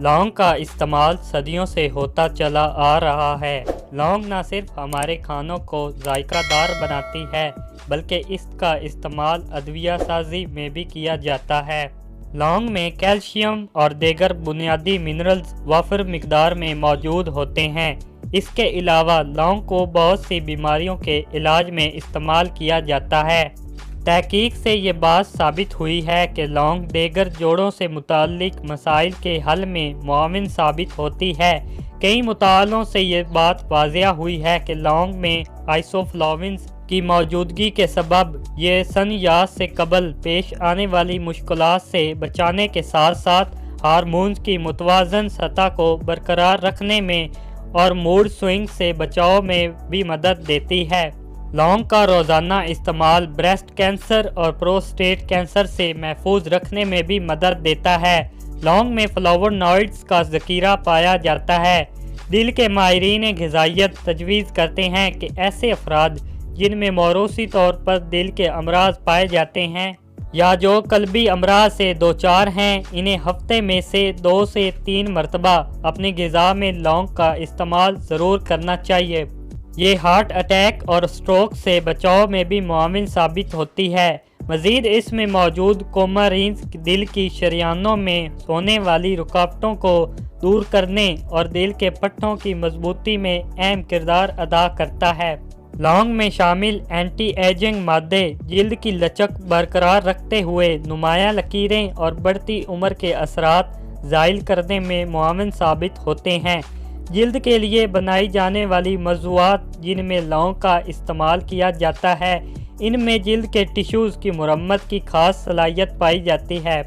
لونگ کا استعمال صدیوں سے ہوتا چلا آ رہا ہے۔ لونگ نہ صرف ہمارے کھانوں کو ذائقہ دار بناتی ہے بلکہ اس کا استعمال ادویہ سازی میں بھی کیا جاتا ہے۔ لونگ میں کیلشیم اور دیگر بنیادی منرلز وافر مقدار میں موجود ہوتے ہیں۔ اس کے علاوہ لونگ کو بہت سی بیماریوں کے علاج میں استعمال کیا جاتا ہے۔ تحقیق سے یہ بات ثابت ہوئی ہے کہ لونگ دیگر جوڑوں سے متعلق مسائل کے حل میں معاون ثابت ہوتی ہے۔ کئی مطالعوں سے یہ بات واضح ہوئی ہے کہ لونگ میں آئسوفلاوینز کی موجودگی کے سبب یہ سنیاس سے قبل پیش آنے والی مشکلات سے بچانے کے ساتھ ساتھ ہارمونز کی متوازن سطح کو برقرار رکھنے میں اور موڈ سوئنگ سے بچاؤ میں بھی مدد دیتی ہے۔ لونگ کا روزانہ استعمال بریسٹ کینسر اور پروسٹیٹ کینسر سے محفوظ رکھنے میں بھی مدد دیتا ہے۔ لونگ میں فلاوونوائڈز کا ذخیرہ پایا جاتا ہے۔ دل کے ماہرین غذائیت تجویز کرتے ہیں کہ ایسے افراد جن میں موروثی طور پر دل کے امراض پائے جاتے ہیں یا جو قلبی امراض سے دوچار ہیں، انہیں ہفتے میں سے 2 سے 3 مرتبہ اپنی غذا میں لونگ کا استعمال ضرور کرنا چاہیے۔ یہ ہارٹ اٹیک اور سٹروک سے بچاؤ میں بھی معاون ثابت ہوتی ہے۔ مزید اس میں موجود کومارینز دل کی شریانوں میں ہونے والی رکاوٹوں کو دور کرنے اور دل کے پٹھوں کی مضبوطی میں اہم کردار ادا کرتا ہے۔ لونگ میں شامل اینٹی ایجنگ مادے جلد کی لچک برقرار رکھتے ہوئے نمایاں لکیریں اور بڑھتی عمر کے اثرات زائل کرنے میں معاون ثابت ہوتے ہیں۔ جلد کے لیے بنائی جانے والی موضوعات جن میں لونگ کا استعمال کیا جاتا ہے، ان میں جلد کے ٹشوز کی مرمت کی خاص صلاحیت پائی جاتی ہے۔